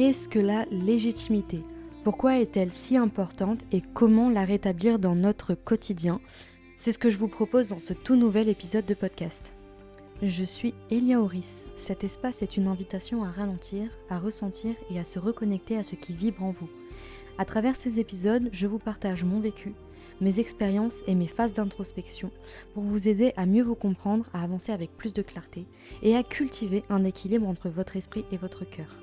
Qu'est-ce que la légitimité? Pourquoi est-elle si importante et comment la rétablir dans notre quotidien? C'est ce que je vous propose dans ce tout nouvel épisode de podcast. Je suis Elia Oris. Cet espace est une invitation à ralentir, à ressentir et à se reconnecter à ce qui vibre en vous. À travers ces épisodes, je vous partage mon vécu, mes expériences et mes phases d'introspection pour vous aider à mieux vous comprendre, à avancer avec plus de clarté et à cultiver un équilibre entre votre esprit et votre cœur.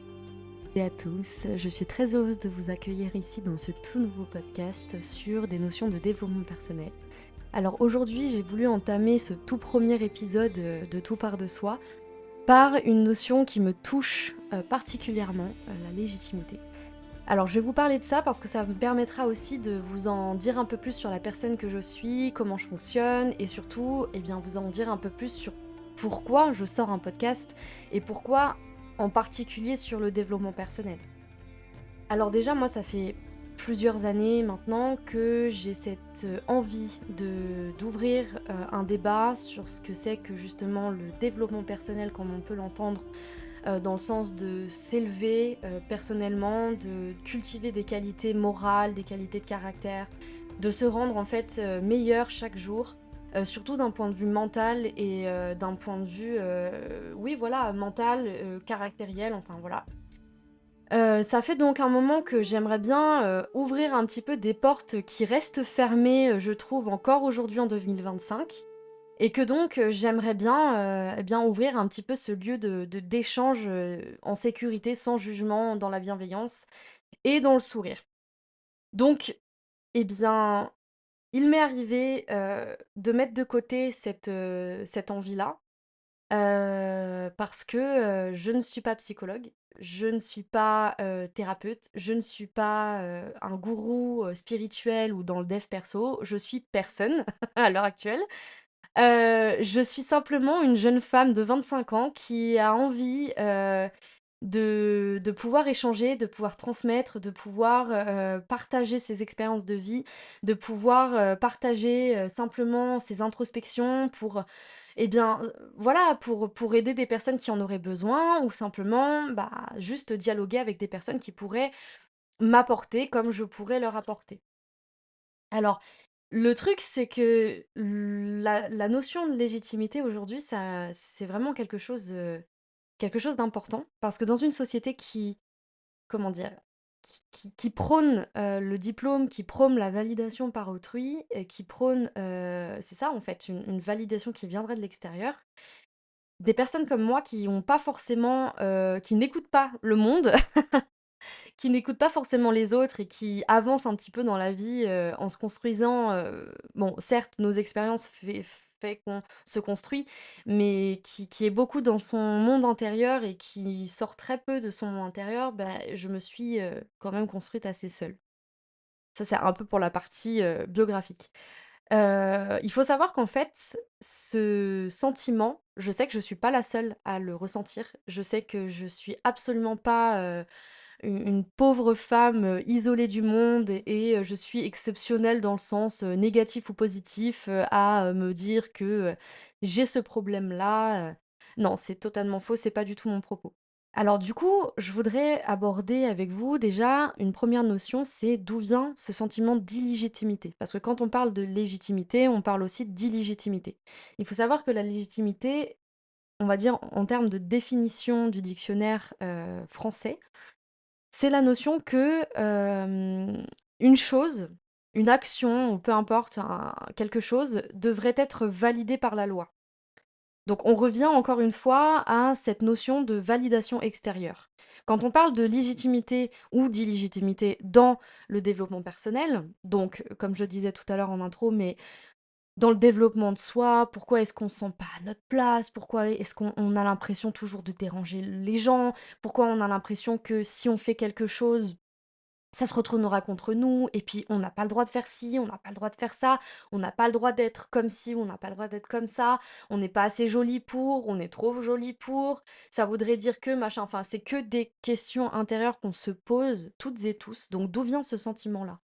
Et à tous, je suis très heureuse de vous accueillir ici dans ce tout nouveau podcast sur des notions de développement personnel. Alors aujourd'hui, j'ai voulu entamer ce tout premier épisode de Tout part de soi par une notion qui me touche particulièrement, la légitimité. Alors je vais vous parler de ça parce que ça me permettra aussi de vous en dire un peu plus sur la personne que je suis, comment je fonctionne et surtout, vous en dire un peu plus sur pourquoi je sors un podcast et pourquoi en particulier sur le développement personnel. Alors déjà, moi, ça fait plusieurs années maintenant que j'ai cette envie d'ouvrir un débat sur ce que c'est que justement le développement personnel, comme on peut l'entendre, dans le sens de s'élever personnellement, de cultiver des qualités morales, des qualités de caractère, de se rendre en fait meilleur chaque jour, surtout d'un point de vue mental et d'un point de vue, oui voilà, mental, caractériel, enfin voilà. Ça fait donc un moment que j'aimerais bien, ouvrir un petit peu des portes qui restent fermées, je trouve encore aujourd'hui en 2025 et que donc, j'aimerais bien, ouvrir un petit peu ce lieu d'échange, en sécurité, sans jugement, dans la bienveillance et dans le sourire. Donc, eh bien, il m'est arrivé, de mettre de côté cette envie-là. Parce que, je ne suis pas psychologue, je ne suis pas, thérapeute, je ne suis pas, un gourou, spirituel ou dans le dev perso, je suis personne à l'heure actuelle. Je suis simplement une jeune femme de 25 ans qui a envie, de pouvoir échanger, de pouvoir transmettre, de pouvoir, partager ses expériences de vie, de pouvoir, partager, simplement ses introspections pour, voilà, pour aider des personnes qui en auraient besoin ou simplement, bah, juste dialoguer avec des personnes qui pourraient m'apporter comme je pourrais leur apporter. Alors, le truc, c'est que la notion de légitimité aujourd'hui, ça c'est vraiment quelque chose d'important parce que dans une société qui, comment dire? Qui prône, le diplôme, qui prône la validation par autrui et qui prône, c'est ça en fait, une validation qui viendrait de l'extérieur. Des personnes comme moi qui ont pas forcément, qui n'écoutent pas le monde, qui n'écoutent pas forcément les autres et qui avancent un petit peu dans la vie, en se construisant, bon certes nos expériences fait qu'on se construit, mais qui est beaucoup dans son monde intérieur et qui sort très peu de son monde intérieur, bah, je me suis, quand même construite assez seule. Ça, c'est un peu pour la partie, biographique. Il faut savoir qu'en fait, ce sentiment, je sais que je suis pas la seule à le ressentir. Je sais que je suis absolument pas, une pauvre femme, isolée du monde et je suis exceptionnelle dans le sens, négatif ou positif, à, me dire que, j'ai ce problème-là, non, c'est totalement faux, c'est pas du tout mon propos. Alors du coup, je voudrais aborder avec vous déjà une première notion, c'est d'où vient ce sentiment d'illégitimité? Parce que quand on parle de légitimité, on parle aussi d'illégitimité. Il faut savoir que la légitimité, on va dire en termes de définition du dictionnaire, français, c'est la notion que, une chose, une action ou peu importe, un quelque chose devrait être validé par la loi. Donc on revient encore une fois à cette notion de validation extérieure. Quand on parle de légitimité ou d'illégitimité dans le développement personnel, donc comme je disais tout à l'heure en intro, mais dans le développement de soi, pourquoi est-ce qu'on ne se sent pas à notre place? Pourquoi est-ce qu'on a l'impression toujours de déranger les gens? Pourquoi on a l'impression que si on fait quelque chose, ça se retournera contre nous et puis on n'a pas le droit de faire ci, on n'a pas le droit de faire ça, on n'a pas le droit d'être comme ci, on n'a pas le droit d'être comme ça, on n'est pas assez jolie pour, on est trop jolie pour, ça voudrait dire que machin, enfin c'est que des questions intérieures qu'on se pose toutes et tous. Donc d'où vient ce sentiment-là?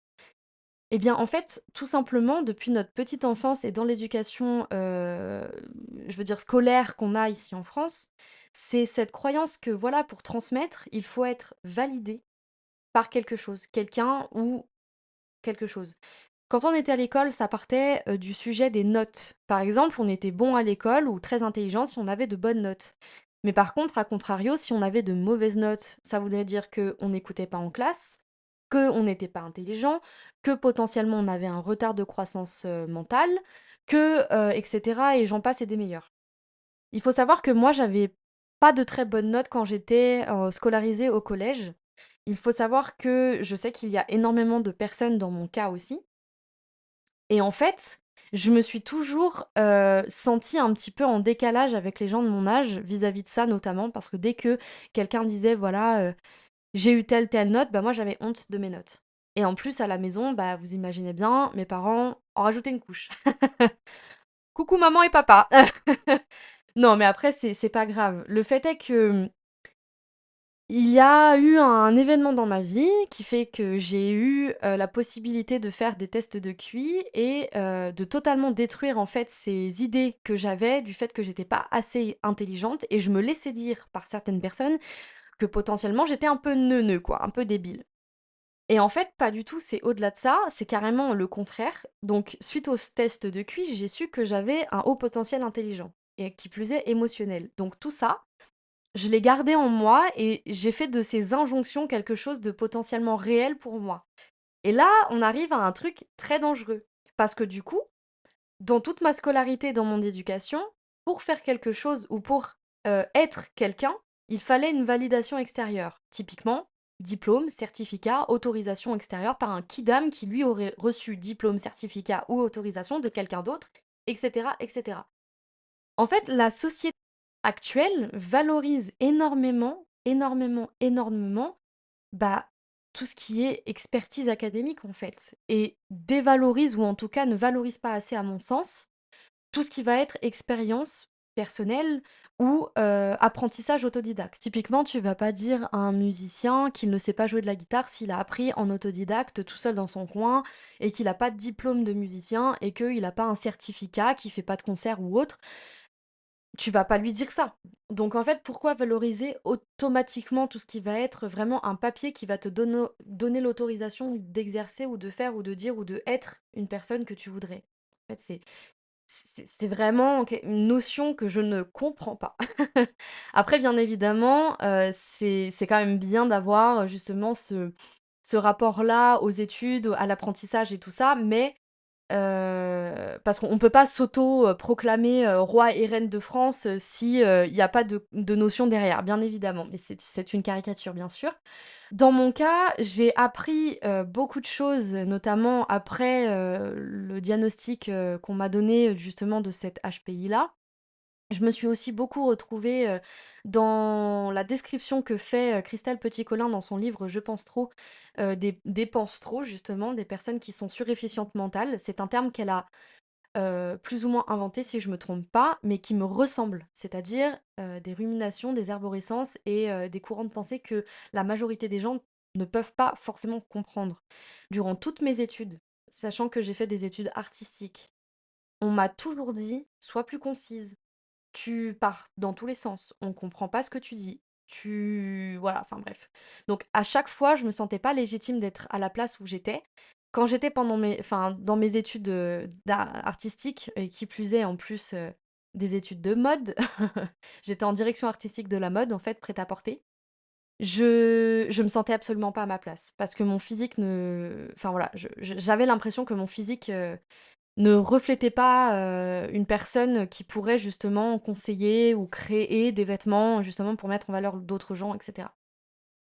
Eh bien, en fait, tout simplement, depuis notre petite enfance et dans l'éducation, je veux dire scolaire qu'on a ici en France, c'est cette croyance que, voilà, pour transmettre, il faut être validé par quelque chose, quelqu'un ou quelque chose. Quand on était à l'école, ça partait, du sujet des notes. Par exemple, on était bon à l'école ou très intelligent si on avait de bonnes notes. Mais par contre, à contrario, si on avait de mauvaises notes, ça voudrait dire qu'on n'écoutait pas en classe, qu'on n'était pas intelligent, que potentiellement on avait un retard de croissance, mentale, et cetera et j'en passe et des meilleurs. Il faut savoir que moi, j'avais pas de très bonnes notes quand j'étais, scolarisée au collège. Il faut savoir que je sais qu'il y a énormément de personnes dans mon cas aussi et en fait, je me suis toujours, sentie un petit peu en décalage avec les gens de mon âge vis-à-vis de ça notamment parce que dès que quelqu'un disait voilà, j'ai eu telle note, bah, moi j'avais honte de mes notes et en plus à la maison, bah, vous imaginez bien, mes parents en rajoutaient une couche. Coucou maman et papa. Non mais après c'est pas grave. Le fait est que, il y a eu un événement dans ma vie qui fait que j'ai eu, la possibilité de faire des tests de QI et de totalement détruire, en fait, ces idées que j'avais du fait que j'étais pas assez intelligente et je me laissais dire par certaines personnes que potentiellement j'étais un peu neuneu quoi, un peu débile. Et en fait, pas du tout, c'est au-delà de ça, c'est carrément le contraire. Donc suite au test de QI, j'ai su que j'avais un haut potentiel intelligent et qui plus est émotionnel. Donc tout ça, je l'ai gardé en moi et j'ai fait de ces injonctions quelque chose de potentiellement réel pour moi. Et là, on arrive à un truc très dangereux. Parce que du coup, dans toute ma scolarité, dans mon éducation, pour faire quelque chose ou pour être quelqu'un, il fallait une validation extérieure. Typiquement, diplôme, certificat, autorisation extérieure par un kidam qui lui aurait reçu diplôme, certificat ou autorisation de quelqu'un d'autre, etc., etc. En fait, la société actuelle valorise énormément, énormément, énormément, bah, tout ce qui est expertise académique, en fait, et dévalorise ou en tout cas ne valorise pas assez, à mon sens, tout ce qui va être expérience personnelle ou apprentissage autodidacte. Typiquement, tu vas pas dire à un musicien qu'il ne sait pas jouer de la guitare s'il a appris en autodidacte tout seul dans son coin et qu'il a pas de diplôme de musicien et qu'il a pas un certificat, qu'il fait pas de concert ou autre. Tu vas pas lui dire ça. Donc en fait, pourquoi valoriser automatiquement tout ce qui va être vraiment un papier qui va te donner l'autorisation d'exercer ou de faire ou de dire ou de être une personne que tu voudrais? En fait, c'est vraiment une notion que je ne comprends pas. Après, bien évidemment, c'est quand même bien d'avoir, justement ce rapport-là aux études, à l'apprentissage et tout ça, mais parce qu'on peut pas s'auto, proclamer, roi et reine de France, si, il y a pas de notion derrière, bien évidemment, mais c'est une caricature, bien sûr. Dans mon cas, j'ai appris, beaucoup de choses, notamment après, le diagnostic, qu'on m'a donné, justement de cet HPI-là. Je me suis aussi beaucoup retrouvée, dans la description que fait, Christelle Petit-Colin dans son livre «Je pense trop», des «pense trop» justement, des personnes qui sont surefficientes mentales. C'est un terme qu'elle a, plus ou moins inventé si je me trompe pas, mais qui me ressemble. C'est-à-dire, des ruminations, des arborescences et des courants de pensée que la majorité des gens ne peuvent pas forcément comprendre. Durant toutes mes études, sachant que j'ai fait des études artistiques, on m'a toujours dit: «Sois plus concise, tu pars dans tous les sens, on comprend pas ce que tu dis, tu voilà, enfin bref. Donc à chaque fois, je me sentais pas légitime d'être à la place où j'étais. Quand j'étais dans mes études, d'art artistiques et qui plus est, en plus, des études de mode, j'étais en direction artistique de la mode, en fait, prêt-à-porter. Je me sentais absolument pas à ma place parce que mon physique ne enfin voilà, j'avais l'impression que mon physique, ne reflétait pas, une personne qui pourrait justement conseiller ou créer des vêtements, justement pour mettre en valeur d'autres gens et cetera.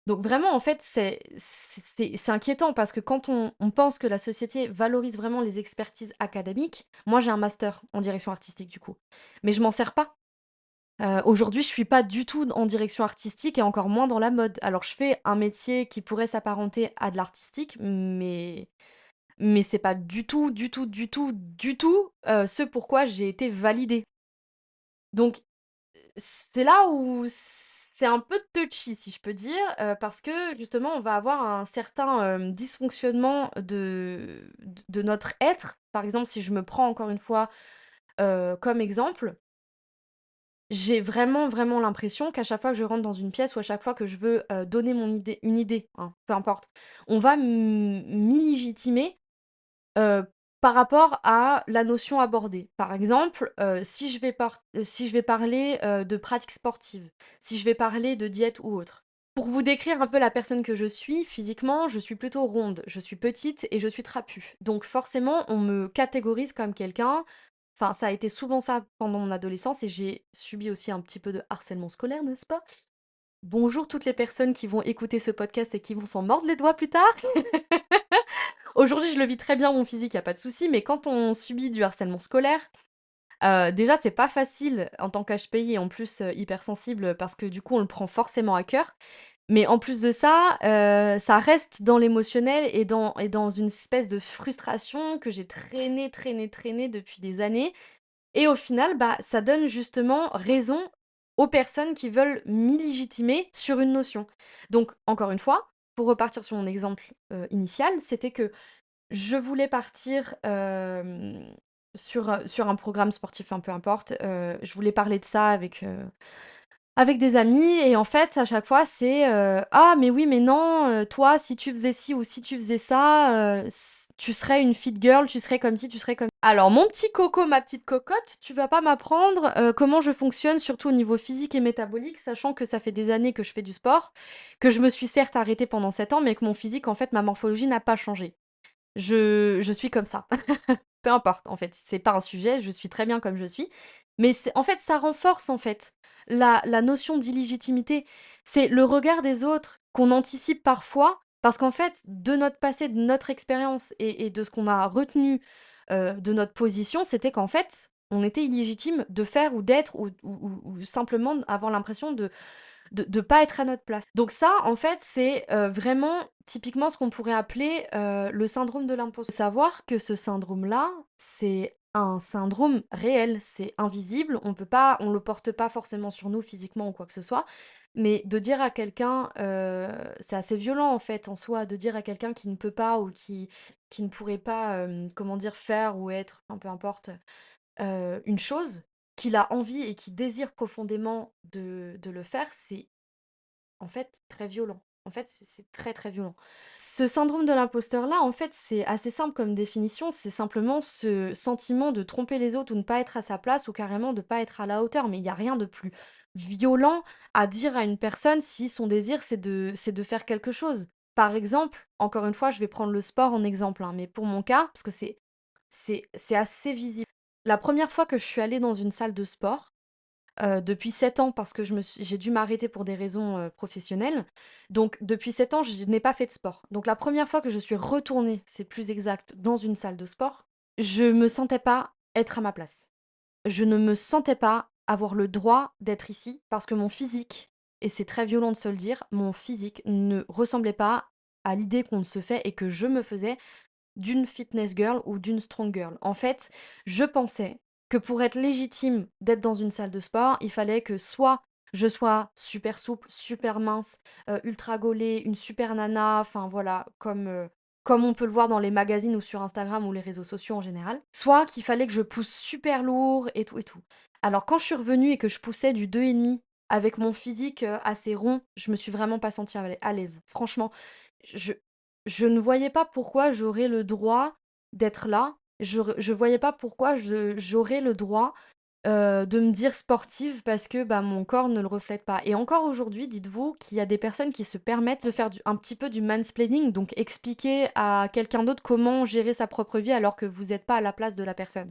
Donc vraiment, en fait, c'est inquiétant parce que quand on pense que la société valorise vraiment les expertises académiques, moi j'ai un master en direction artistique du coup, mais je m'en sers pas. Aujourd'hui, je suis pas du tout en direction artistique et encore moins dans la mode. Alors je fais un métier qui pourrait s'apparenter à de l'artistique, mais c'est pas du tout, du tout, du tout, du tout, ce pourquoi j'ai été validée. Donc c'est là où c'est un peu touchy si je peux dire, parce que justement on va avoir un certain, dysfonctionnement de notre être. Par exemple, si je me prends encore une fois, comme exemple, j'ai vraiment, vraiment l'impression qu'à chaque fois que je rentre dans une pièce ou à chaque fois que je veux, donner une idée, hein, peu importe, on va m'illégitimer, Heu, par rapport à la notion abordée. Par exemple, si je vais parler, de pratiques sportives, si je vais parler de diète ou autre. Pour vous décrire un peu la personne que je suis, physiquement, je suis plutôt ronde, je suis petite et je suis trapue. Donc forcément, on me catégorise comme quelqu'un, enfin, ça a été souvent ça pendant mon adolescence et j'ai subi aussi un petit peu de harcèlement scolaire, n'est-ce pas? Bonjour toutes les personnes qui vont écouter ce podcast et qui vont s'en mordre les doigts plus tard. Aujourd'hui, je le vis très bien mon physique, y a pas de souci, mais quand on subit du harcèlement scolaire, déjà c'est pas facile en tant qu'HPI et en plus, hypersensible, parce que du coup on le prend forcément à cœur. Mais en plus de ça, ça reste dans l'émotionnel et dans une espèce de frustration que j'ai traînée, traînée, traînée depuis des années et au final, bah, ça donne justement raison aux personnes qui veulent m'illégitimer sur une notion. Donc encore une fois, pour repartir sur mon exemple, initial, c'était que je voulais partir, sur un programme sportif, enfin peu importe, je voulais parler de ça avec des amis et en fait, à chaque fois, c'est, «Ah mais oui, mais non, toi, si tu faisais ci ou si tu faisais ça, tu serais une fit girl, tu serais comme ci, tu serais comme». Alors mon petit coco, ma petite cocotte, tu vas pas m'apprendre, comment je fonctionne, surtout au niveau physique et métabolique, sachant que ça fait des années que je fais du sport, que je me suis certes arrêtée pendant 7 ans, mais que mon physique, en fait, ma morphologie n'a pas changé. Je suis comme ça. Peu importe, en fait, c'est pas un sujet, je suis très bien comme je suis. Mais c'est en fait, ça renforce, en fait, la notion d'illégitimité. C'est le regard des autres qu'on anticipe parfois parce qu'en fait, de notre passé, de notre expérience et de ce qu'on a retenu, de notre position, c'était qu'en fait, on était illégitime de faire ou d'être ou simplement avoir l'impression de pas être à notre place. Donc ça, en fait, c'est, vraiment typiquement ce qu'on pourrait appeler, le syndrome de l'imposteur. Faut savoir que ce syndrome-là, c'est un syndrome réel, c'est invisible, on le porte pas forcément sur nous physiquement ou quoi que ce soit, mais de dire à quelqu'un, c'est assez violent en fait en soi, de dire à quelqu'un qui ne peut pas ou qui ne pourrait pas, comment dire? Faire ou être, enfin peu importe, une chose, qu'il a envie et qu'il désire profondément de le faire, c'est en fait, très violent. En fait, c'est très, très violent. Ce syndrome de l'imposteur-là, en fait, c'est assez simple comme définition. C'est simplement ce sentiment de tromper les autres ou de ne pas être à sa place ou carrément de ne pas être à la hauteur. Mais il y a rien de plus violent à dire à une personne si son désir, c'est de faire quelque chose. Par exemple, encore une fois, je vais prendre le sport en exemple, hein, mais pour mon cas, parce que c'est assez visible. La première fois que je suis allée dans une salle de sport, depuis 7 ans parce que j'ai dû m'arrêter pour des raisons, professionnelles. Donc depuis 7 ans, je n'ai pas fait de sport. Donc la première fois que je suis retournée, c'est plus exact, dans une salle de sport, je me sentais pas être à ma place. Je ne me sentais pas avoir le droit d'être ici parce que mon physique, et c'est très violent de se le dire, mon physique ne ressemblait pas à l'idée qu'on se fait et que je me faisais d'une fitness girl ou d'une strong girl. En fait, je pensais que pour être légitime d'être dans une salle de sport, il fallait que soit je sois super souple, super mince, ultra gaulée, une super nana, enfin voilà, comme on peut le voir dans les magazines ou sur Instagram ou les réseaux sociaux en général. Soit qu'il fallait que je pousse super lourd et tout et tout. Alors quand je suis revenue et que je poussais du 2,5 avec mon physique, assez rond, je me suis vraiment pas sentie à l'aise. Franchement, je je ne voyais pas pourquoi j'aurais le droit d'être là. Je voyais pas pourquoi j'aurais le droit, de me dire sportive parce que, bah, mon corps ne le reflète pas et encore aujourd'hui, dites-vous qu'il y a des personnes qui se permettent de faire un petit peu du mansplaining, donc expliquer à quelqu'un d'autre comment gérer sa propre vie alors que vous êtes pas à la place de la personne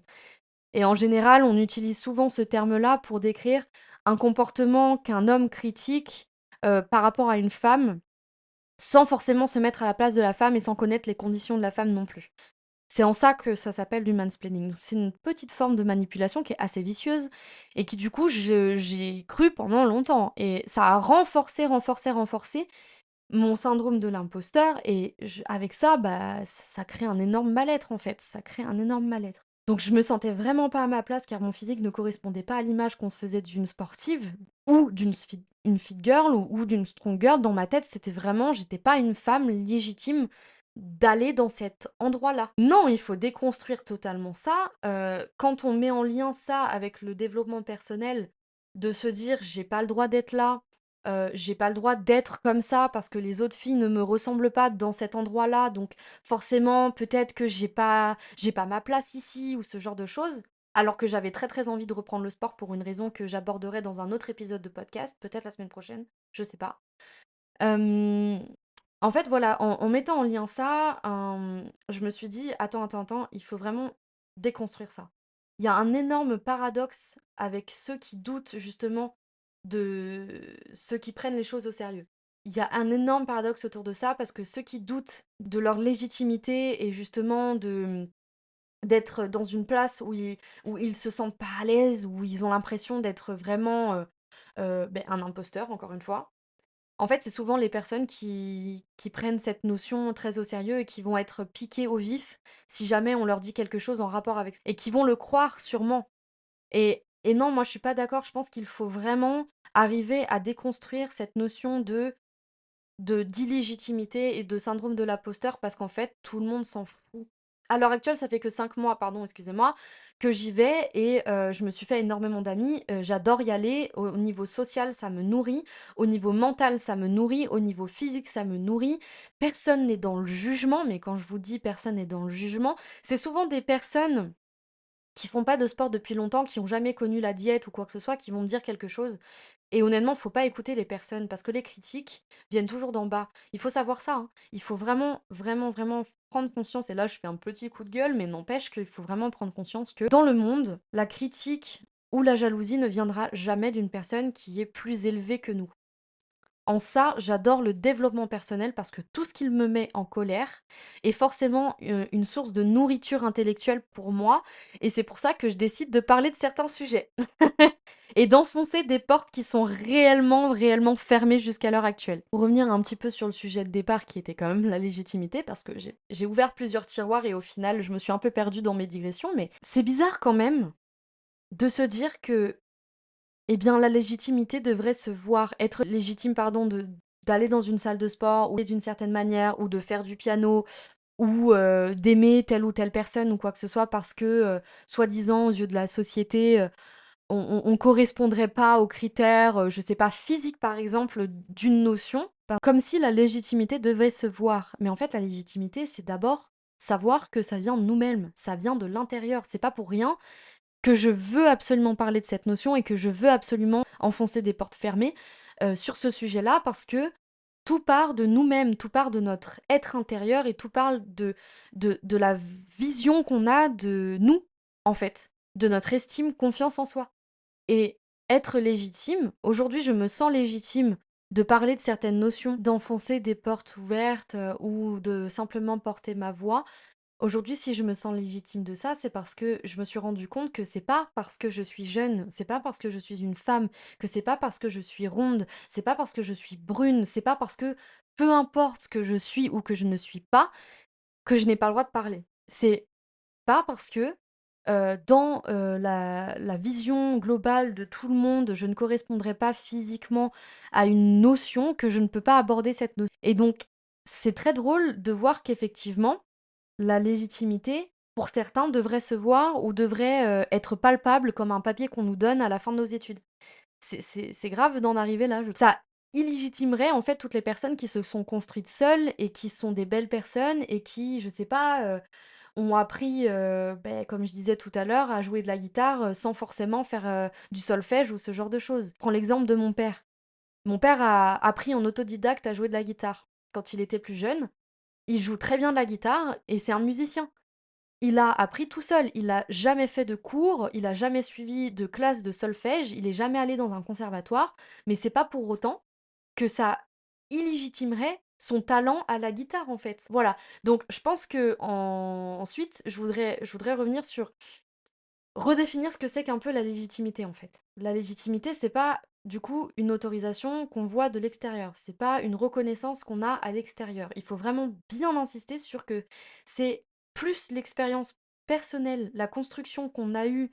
et en général, on utilise souvent ce terme-là pour décrire un comportement qu'un homme critique, par rapport à une femme sans forcément se mettre à la place de la femme et sans connaître les conditions de la femme non plus. C'est en ça que ça s'appelle du mansplaining. C'est une petite forme de manipulation qui est assez vicieuse et qui du coup j'ai cru pendant longtemps et ça a renforcé, renforcé, renforcé mon syndrome de l'imposteur et avec ça, bah, ça crée un énorme mal-être en fait, ça crée un énorme mal-être. Donc je me sentais vraiment pas à ma place car mon physique ne correspondait pas à l'image qu'on se faisait d'une sportive ou une fit girl ou d'une strong girl. Dans ma tête, c'était vraiment j'étais pas une femme légitime d'aller dans cet endroit-là. Non, il faut déconstruire totalement ça. Quand on met en lien ça avec le développement personnel, de se dire: «J'ai pas le droit d'être là, j'ai pas le droit d'être comme ça parce que les autres filles ne me ressemblent pas dans cet endroit-là, donc forcément, peut-être que j'ai pas ma place ici ou ce genre de choses. Alors que j'avais très, très envie de reprendre le sport pour une raison que j'aborderai dans un autre épisode de podcast, peut-être la semaine prochaine, je sais pas. Hem, En fait, voilà, en mettant en lien ça, je me suis dit: «Attends, attends, attends, il faut vraiment déconstruire ça». Il y a un énorme paradoxe avec ceux qui doutent justement de ceux qui prennent les choses au sérieux. Il y a un énorme paradoxe autour de ça parce que ceux qui doutent de leur légitimité et justement d'être dans une place où ils se sentent pas à l'aise, où ils ont l'impression d'être vraiment, un imposteur encore une fois. En fait, c'est souvent les personnes qui prennent cette notion très au sérieux et qui vont être piquées au vif si jamais on leur dit quelque chose en rapport avec et qui vont le croire sûrement. Et non, moi je suis pas d'accord, je pense qu'il faut vraiment arriver à déconstruire cette notion d'illégitimité et de syndrome de l'imposteur parce qu'en fait, tout le monde s'en fout. À l'heure actuelle, ça fait que 5 mois, pardon, excusez-moi, que j'y vais et je me suis fait énormément d'amis. J'adore y aller. Au niveau social, ça me nourrit. Au niveau mental, ça me nourrit. Au niveau physique, ça me nourrit. Personne n'est dans le jugement, mais quand je vous dis personne n'est dans le jugement, c'est souvent des personnes qui font pas de sport depuis longtemps, qui ont jamais connu la diète ou quoi que ce soit, qui vont me dire quelque chose et honnêtement, faut pas écouter les personnes parce que les critiques viennent toujours d'en bas. Il faut savoir ça, hein. Il faut vraiment, vraiment, vraiment prendre conscience et là, je fais un petit coup de gueule, mais n'empêche qu'il faut vraiment prendre conscience que dans le monde, la critique ou la jalousie ne viendra jamais d'une personne qui est plus élevée que nous. En ça, j'adore le développement personnel parce que tout ce qu'il me met en colère est forcément, une source de nourriture intellectuelle pour moi et c'est pour ça que je décide de parler de certains sujets et d'enfoncer des portes qui sont réellement, réellement fermées jusqu'à l'heure actuelle. Pour revenir un petit peu sur le sujet de départ qui était quand même la légitimité parce que j'ai ouvert plusieurs tiroirs et au final, je me suis un peu perdue dans mes digressions, mais c'est bizarre quand même de se dire que eh bien, la légitimité devrait se voir être légitime, pardon, d'aller dans une salle de sport ou d'une certaine manière, ou de faire du piano, ou d'aimer telle ou telle personne ou quoi que ce soit parce que, soi-disant, aux yeux de la société, on correspondrait pas aux critères, je sais pas, physiques par exemple, d'une notion. Comme si la légitimité devait se voir. Mais en fait, la légitimité, c'est d'abord savoir que ça vient de nous-mêmes, ça vient de l'intérieur. C'est pas pour rien que je veux absolument parler de cette notion et que je veux absolument enfoncer des portes fermées, sur ce sujet-là parce que tout part de nous-mêmes, tout part de notre être intérieur et tout part de la vision qu'on a de nous, en fait, de notre estime, confiance en soi et être légitime aujourd'hui, je me sens légitime de parler de certaines notions, d'enfoncer des portes ouvertes, ou de simplement porter ma voix. Aujourd'hui, si je me sens légitime de ça, c'est parce que je me suis rendu compte que c'est pas parce que je suis jeune, c'est pas parce que je suis une femme, que c'est pas parce que je suis ronde, c'est pas parce que je suis brune, c'est pas parce que peu importe ce que je suis ou que je ne suis pas, que je n'ai pas le droit de parler. C'est pas parce que dans la vision globale de tout le monde, je ne correspondrai pas physiquement à une notion que je ne peux pas aborder cette notion. Et donc, c'est très drôle de voir qu'effectivement, la légitimité, pour certains, devrait se voir ou devrait, être palpable comme un papier qu'on nous donne à la fin de nos études. C'est grave d'en arriver là, je trouve. Ça illégitimerait, en fait, toutes les personnes qui se sont construites seules et qui sont des belles personnes et qui, je sais pas, ont appris, comme je disais tout à l'heure, à jouer de la guitare, sans forcément faire, du solfège ou ce genre de choses. Je prends l'exemple de mon père. Mon père a appris en autodidacte à jouer de la guitare quand il était plus jeune. Il joue très bien de la guitare et c'est un musicien. Il a appris tout seul, il a jamais fait de cours, il a jamais suivi de classe de solfège, il est jamais allé dans un conservatoire, mais c'est pas pour autant que ça illégitimerait son talent à la guitare, en fait. Voilà, donc je pense ensuite, je voudrais revenir sur redéfinir ce que c'est qu'un peu la légitimité, en fait. La légitimité, c'est pas, du coup, une autorisation qu'on voit de l'extérieur. C'est pas une reconnaissance qu'on a à l'extérieur. Il faut vraiment bien insister sur que c'est plus l'expérience personnel, la construction qu'on a eue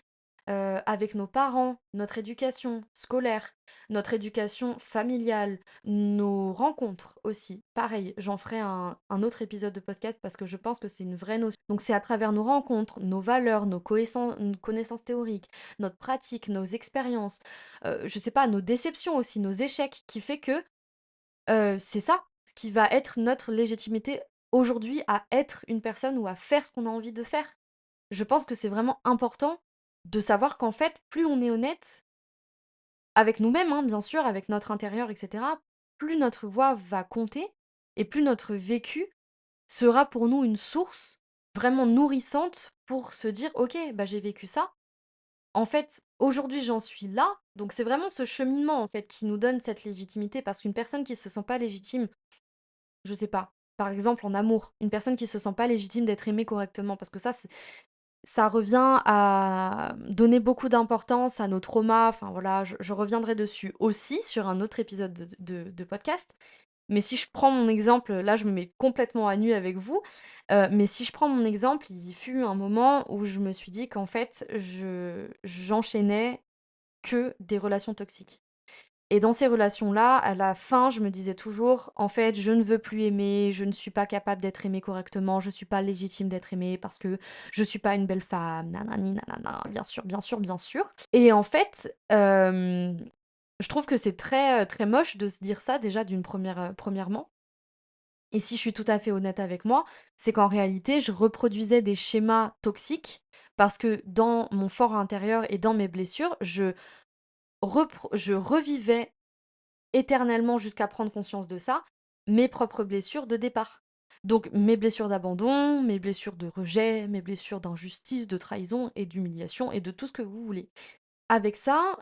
avec nos parents, notre éducation scolaire, notre éducation familiale, nos rencontres aussi. Pareil, j'en ferai un autre épisode de podcast parce que je pense que c'est une vraie notion. Donc c'est à travers nos rencontres, nos valeurs, nos connaissances théoriques, notre pratique, nos expériences, je sais pas, nos déceptions aussi, nos échecs, qui fait que c'est ça ce qui va être notre légitimité aujourd'hui à être une personne ou à faire ce qu'on a envie de faire. Je pense que c'est vraiment important de savoir qu'en fait, plus on est honnête avec nous-mêmes, hein, bien sûr, avec notre intérieur, et cetera, plus notre voix va compter et plus notre vécu sera pour nous une source vraiment nourrissante pour se dire: «OK, bah, j'ai vécu ça. En fait, aujourd'hui, j'en suis là». Donc c'est vraiment ce cheminement, en fait, qui nous donne cette légitimité parce qu'une personne qui se sent pas légitime, je sais pas, par exemple en amour, une personne qui se sent pas légitime d'être aimée correctement parce que ça revient à donner beaucoup d'importance à nos traumas, enfin voilà, je reviendrai dessus aussi sur un autre épisode de podcast. Mais si je prends mon exemple, là je me mets complètement à nu avec vous, mais si je prends mon exemple, il fut un moment où je me suis dit qu'en fait j'enchaînais que des relations toxiques. Et dans ces relations-là, à la fin, je me disais toujours: «En fait, je ne veux plus aimer, je ne suis pas capable d'être aimée correctement, je suis pas légitime d'être aimée parce que je suis pas une belle femme, nanani nanana», bien sûr, bien sûr, bien sûr. Et en fait, je trouve que c'est très, très moche de se dire ça déjà premièrement. Et si je suis tout à fait honnête avec moi, c'est qu'en réalité, je reproduisais des schémas toxiques parce que dans mon fort intérieur et dans mes blessures, je revivais éternellement jusqu'à prendre conscience de ça, mes propres blessures de départ. Donc mes blessures d'abandon, mes blessures de rejet, mes blessures d'injustice, de trahison et d'humiliation et de tout ce que vous voulez. Avec ça,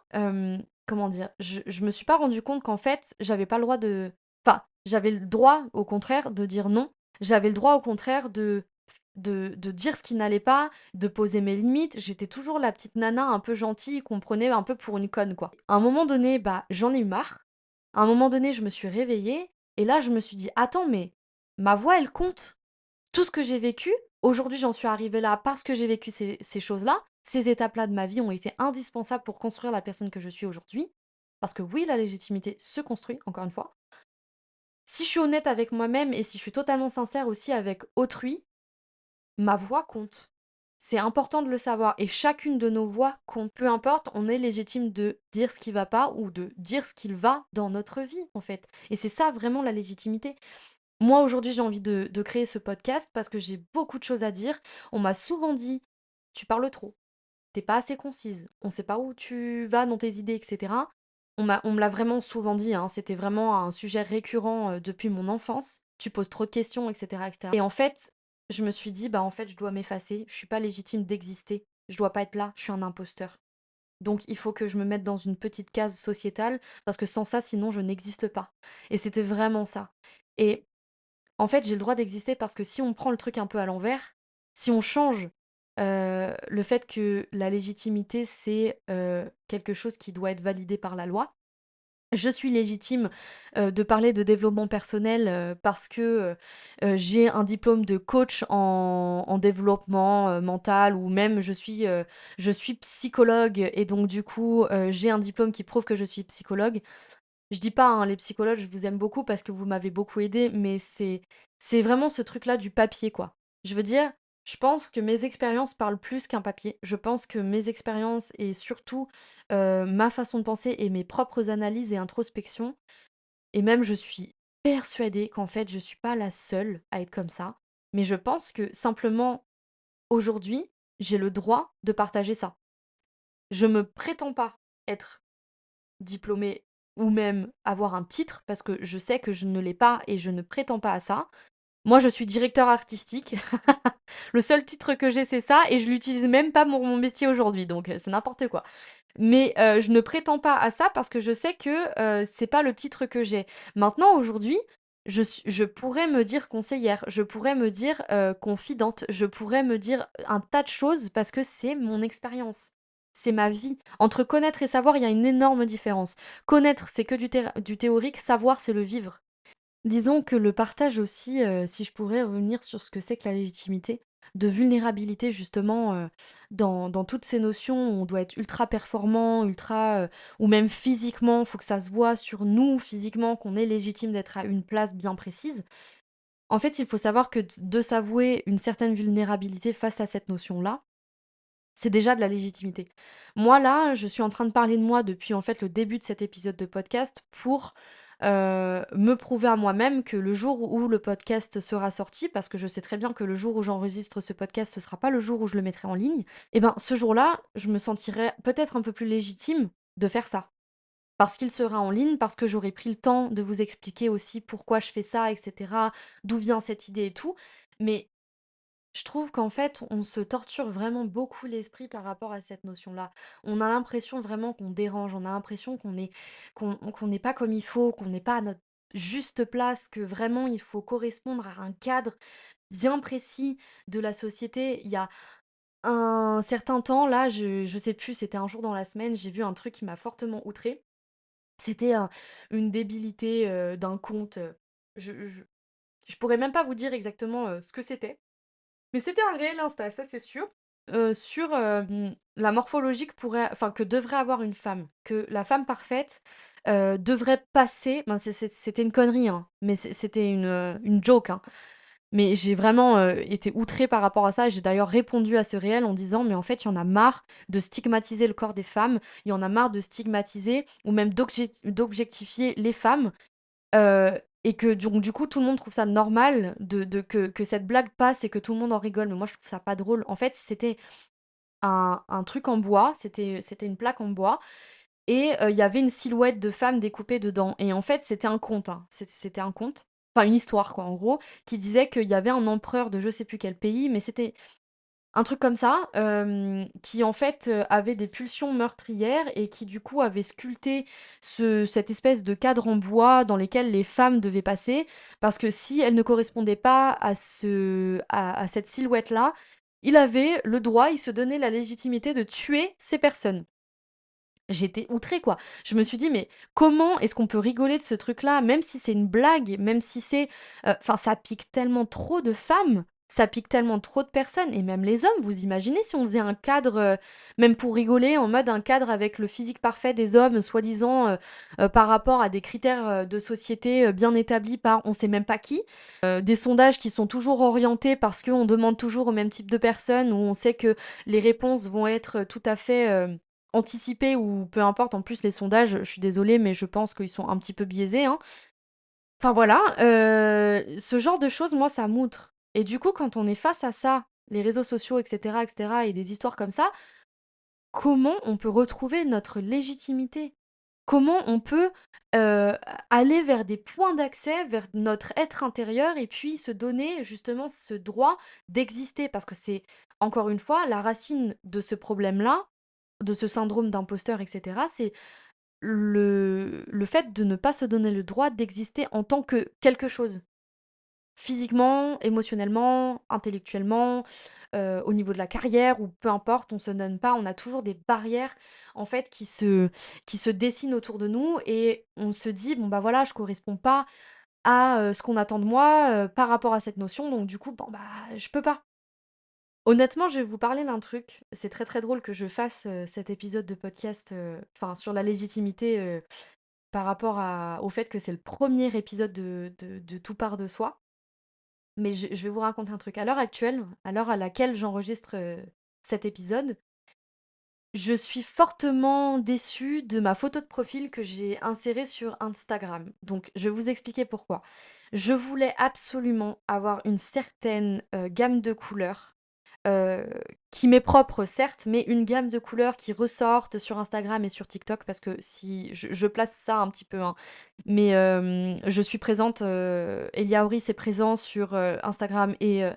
comment dire? Je me suis pas rendu compte qu'en fait, j'avais pas le droit de enfin, j'avais le droit au contraire de dire non. J'avais le droit au contraire de dire ce qui n'allait pas, de poser mes limites. J'étais toujours la petite nana un peu gentille qu'on prenait un peu pour une conne, quoi. À un moment donné, bah, j'en ai eu marre. À un moment donné, je me suis réveillée et là, je me suis dit: «Attends, mais ma voix, elle compte. Tout ce que j'ai vécu, aujourd'hui, j'en suis arrivée là parce que j'ai vécu ces choses-là. Ces étapes-là de ma vie ont été indispensables pour construire la personne que je suis aujourd'hui». Parce que oui, la légitimité se construit, encore une fois. Si je suis honnête avec moi-même et si je suis totalement sincère aussi avec autrui, ma voix compte. C'est important de le savoir et chacune de nos voix compte. Peu importe, on est légitime de dire ce qui va pas ou de dire ce qu'il va dans notre vie, en fait. Et c'est ça vraiment la légitimité. Moi, aujourd'hui, j'ai envie de créer ce podcast parce que j'ai beaucoup de choses à dire. On m'a souvent dit: «Tu parles trop, t'es pas assez concise, on sait pas où tu vas dans tes idées», et cetera. On me l'a vraiment souvent dit, hein, c'était vraiment un sujet récurrent, depuis mon enfance. «Tu poses trop de questions», et cetera, et cetera. Et en fait, je me suis dit: «Bah, en fait, je dois m'effacer, je suis pas légitime d'exister, je dois pas être là, je suis un imposteur. Donc il faut que je me mette dans une petite case sociétale parce que sans ça, sinon je n'existe pas». Et c'était vraiment ça. Et en fait, j'ai le droit d'exister parce que si on prend le truc un peu à l'envers, si on change, le fait que la légitimité, c'est, quelque chose qui doit être validé par la loi. Je suis légitime, de parler de développement personnel, parce que, j'ai un diplôme de coach en développement, mental ou même je suis psychologue et donc du coup, j'ai un diplôme qui prouve que je suis psychologue. Je dis pas, hein, les psychologues, je vous aime beaucoup parce que vous m'avez beaucoup aidé, mais c'est vraiment ce truc-là du papier, quoi. Je veux dire, je pense que mes expériences parlent plus qu'un papier. Je pense que mes expériences et surtout, ma façon de penser et mes propres analyses et introspections et même je suis persuadée qu'en fait, je suis pas la seule à être comme ça, mais je pense que simplement, aujourd'hui, j'ai le droit de partager ça. Je me prétends pas être diplômée ou même avoir un titre, parce que je sais que je ne l'ai pas et je ne prétends pas à ça. Moi, je suis directeur artistique. Le seul titre que j'ai, c'est ça, et je l'utilise même pas pour mon métier aujourd'hui, donc c'est n'importe quoi. Mais je ne prétends pas à ça parce que je sais que c'est pas le titre que j'ai. Maintenant, aujourd'hui, je pourrais me dire conseillère, je pourrais me dire confidente, je pourrais me dire un tas de choses parce que c'est mon expérience. C'est ma vie. Entre connaître et savoir, il y a une énorme différence. Connaître, c'est que du théorique, savoir, c'est le vivre. Disons que le partage aussi, si je pourrais revenir sur ce que c'est que la légitimité. de vulnérabilité justement dans toutes ces notions où on doit être ultra performant, ou même physiquement, il faut que ça se voit sur nous physiquement qu'on est légitime d'être à une place bien précise. En fait, il faut savoir que de s'avouer une certaine vulnérabilité face à cette notion-là, c'est déjà de la légitimité. Moi, là, je suis en train de parler de moi depuis, en fait, le début de cet épisode de podcast pour, me prouver à moi-même que le jour où le podcast sera sorti, parce que je sais très bien que le jour où j'enregistre ce podcast, ce sera pas le jour où je le mettrai en ligne, et ben, ce jour-là, je me sentirai peut-être un peu plus légitime de faire ça. Parce qu'il sera en ligne, parce que j'aurai pris le temps de vous expliquer aussi pourquoi je fais ça et cetera, d'où vient cette idée et tout. Mais je trouve qu'en fait, on se torture vraiment beaucoup l'esprit par rapport à cette notion-là. On a l'impression vraiment qu'on dérange, on a l'impression qu'on n'est pas comme il faut, qu'on n'est pas à notre juste place, que vraiment il faut correspondre à un cadre bien précis de la société. Il y a un certain temps, là, je sais plus, c'était un jour dans la semaine, j'ai vu un truc qui m'a fortement outrée. C'était une débilité d'un compte. Je pourrais même pas vous dire exactement ce que c'était. Mais c'était un réel Insta, ça c'est sûr. Sur la morphologie que devrait avoir une femme. Que la femme parfaite devrait passer. Ben, c'était une connerie, hein, mais c'était une joke, hein. Mais j'ai vraiment été outrée par rapport à ça. J'ai d'ailleurs répondu à ce réel en disant, mais en fait, il y en a marre de stigmatiser le corps des femmes, il y en a marre de stigmatiser ou même d'objectifier les femmes. Et que donc du coup, tout le monde trouve ça normal que cette blague passe et que tout le monde en rigole. Mais moi, je trouve ça pas drôle. En fait, c'était un truc en bois, c'était une plaque en bois et il y avait une silhouette de femme découpée dedans et en fait, c'était un conte, hein. C'était un conte, enfin une histoire quoi, en gros, qui disait qu'il y avait un empereur de je sais plus quel pays, mais c'était un truc comme ça, qui en fait, avait des pulsions meurtrières et qui du coup avait sculpté cette espèce de cadre en bois dans lesquels les femmes devaient passer. Parce que si elles ne correspondaient pas à cette silhouette-là, il avait le droit, il se donnait la légitimité de tuer ces personnes. J'étais outrée, quoi. Je me suis dit: «Mais comment est-ce qu'on peut rigoler de ce truc-là?» Même si c'est une blague, même si c'est, enfin, ça pique tellement trop de femmes, ça pique tellement trop de personnes et même les hommes. Vous imaginez si on faisait un cadre, même pour rigoler, en mode un cadre avec le physique parfait des hommes, soi-disant, par rapport à des critères, de société, bien établis par on sait même pas qui. Des sondages qui sont toujours orientés parce qu'on demande toujours au même type de personnes, où on sait que les réponses vont être tout à fait anticipées ou peu importe. En plus, les sondages, je suis désolée, mais je pense qu'ils sont un petit peu biaisés, hein. Enfin voilà, ce genre de choses, moi, ça m'outre. Et du coup, quand on est face à ça, les réseaux sociaux, et cetera, et des histoires comme ça, comment on peut retrouver notre légitimité? Comment on peut, aller vers des points d'accès, vers notre être intérieur et puis se donner justement ce droit d'exister? Parce que c'est, encore une fois, la racine de ce problème-là, de ce syndrome d'imposteur et cetera, c'est le fait de ne pas se donner le droit d'exister en tant que quelque chose. Physiquement, émotionnellement, intellectuellement, au niveau de la carrière ou peu importe, on se donne pas, on a toujours des barrières en fait qui se dessinent autour de nous et on se dit: «Bon bah voilà, je corresponds pas à, ce qu'on attend de moi, par rapport à cette notion donc du coup, bon bah, je peux pas». Honnêtement, je vais vous parler d'un truc, c'est très, très drôle que je fasse, cet épisode de podcast, enfin sur la légitimité, par rapport au fait que c'est le premier épisode de Tout part de soi. Mais je vais vous raconter un truc. À l'heure actuelle, à l'heure à laquelle j'enregistre, cet épisode, je suis fortement déçue de ma photo de profil que j'ai insérée sur Instagram. Donc je vais vous expliquer pourquoi. Je voulais absolument avoir une certaine, gamme de couleurs, heu, qui m'est propre certes, mais une gamme de couleurs qui ressortent sur Instagram et sur TikTok parce que si je place ça un petit peu, hein, mais je suis présente, Elia Oris est présent sur, Instagram et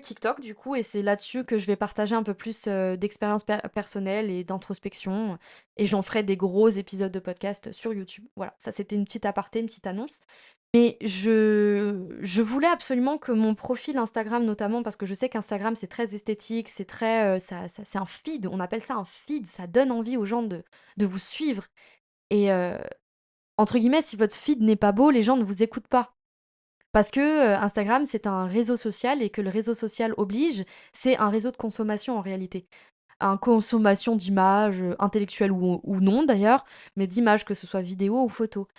TikTok du coup et c'est là-dessus que je vais partager un peu plus, d'expériences personnelles et d'introspection et j'en ferai des gros épisodes de podcast sur YouTube. Voilà, ça c'était une petite aparté, une petite annonce. Mais je voulais absolument que mon profil Instagram notamment, parce que je sais qu'Instagram c'est très esthétique, c'est très, c'est un feed, on appelle ça un feed, ça donne envie aux gens de vous suivre et entre guillemets, si votre feed n'est pas beau, les gens ne vous écoutent pas. Parce que, Instagram, c'est un réseau social et que le réseau social oblige, c'est un réseau de consommation en réalité. Un consommation d'images, intellectuelles ou non d'ailleurs, mais d'images, que ce soit vidéo ou photo.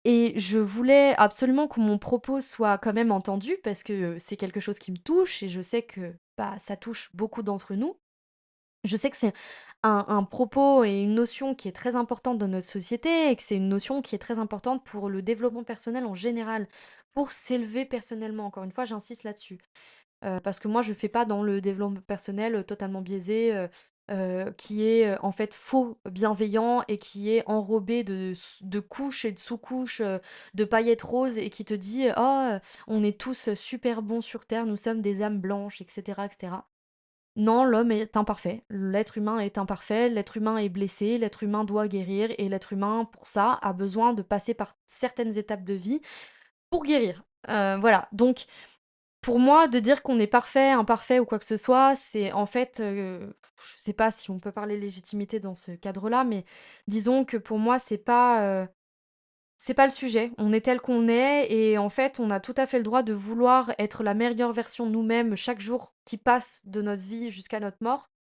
Et je voulais absolument que mon propos soit quand même entendu parce que, c'est quelque chose qui me touche et je sais que, bah, ça touche beaucoup d'entre nous. Je sais que c'est un propos et une notion qui est très importante dans notre société et que c'est une notion qui est très importante pour le développement personnel en général, pour s'élever personnellement. Encore une fois, j'insiste là-dessus. Parce que moi, je fais pas dans le développement personnel, totalement biaisé, qui est, en fait faux bienveillant et qui est enrobé de couches et de sous-couches, de paillettes roses et qui te dit: «Oh, on est tous, super bons sur terre, nous sommes des âmes blanches» et cetera et cetera. Non, l'homme est imparfait. L'être humain est imparfait, l'être humain est blessé, l'être humain doit guérir et l'être humain, pour ça, a besoin de passer par certaines étapes de vie pour guérir. Voilà, donc pour moi, de dire qu'on est parfait, imparfait ou quoi que ce soit, c'est en fait, je sais pas si on peut parler légitimité dans ce cadre-là, mais disons que pour moi, c'est pas le sujet. On est tel qu'on est et en fait, on a tout à fait le droit de vouloir être la meilleure version de nous-mêmes chaque jour qui passe de notre vie jusqu'à notre mort,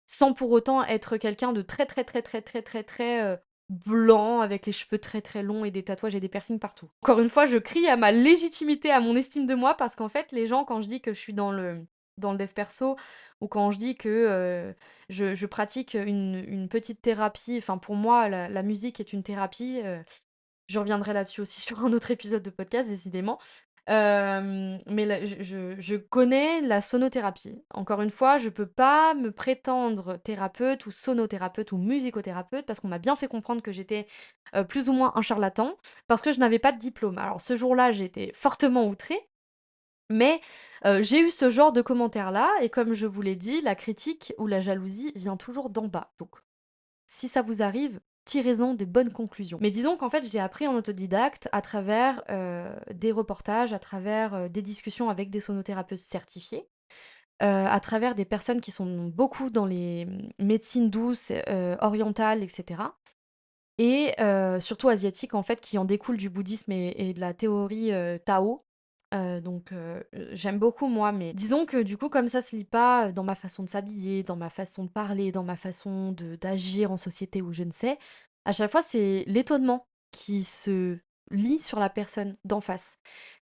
sans pour autant être quelqu'un de très, très, très, très, très, très, très, blanc avec les cheveux très, très longs et des tatouages et des piercings partout. Encore une fois, je crie à ma légitimité, à mon estime de moi parce qu'en fait, les gens, quand je dis que je suis dans le dev perso ou quand je dis que, je pratique une petite thérapie, enfin pour moi la musique est une thérapie, je reviendrai là-dessus aussi sur un autre épisode de podcast, décidément. Mais là, je connais la sonothérapie. Encore une fois, je peux pas me prétendre thérapeute ou sonothérapeute ou musicothérapeute parce qu'on m'a bien fait comprendre que j'étais plus ou moins un charlatan parce que je n'avais pas de diplôme. Alors ce jour-là, j'ai été fortement outrée, mais j'ai eu ce genre de commentaires-là et comme je vous l'ai dit, la critique ou la jalousie vient toujours d'en bas. Donc si ça vous arrive, tirez-en des bonnes conclusions. Mais disons qu'en fait, j'ai appris en autodidacte à travers, des reportages, à travers, des discussions avec des sonothérapeutes certifiés, à travers des personnes qui sont beaucoup dans les, médecines douces, orientales et cetera et surtout asiatiques en fait, qui en découlent du bouddhisme et de la théorie, Tao. Donc j'aime beaucoup moi, mais disons que du coup, comme ça se lit pas, dans ma façon de s'habiller, dans ma façon de parler, dans ma façon de d'agir en société ou je ne sais, à chaque fois, c'est l'étonnement qui se lit sur la personne d'en face.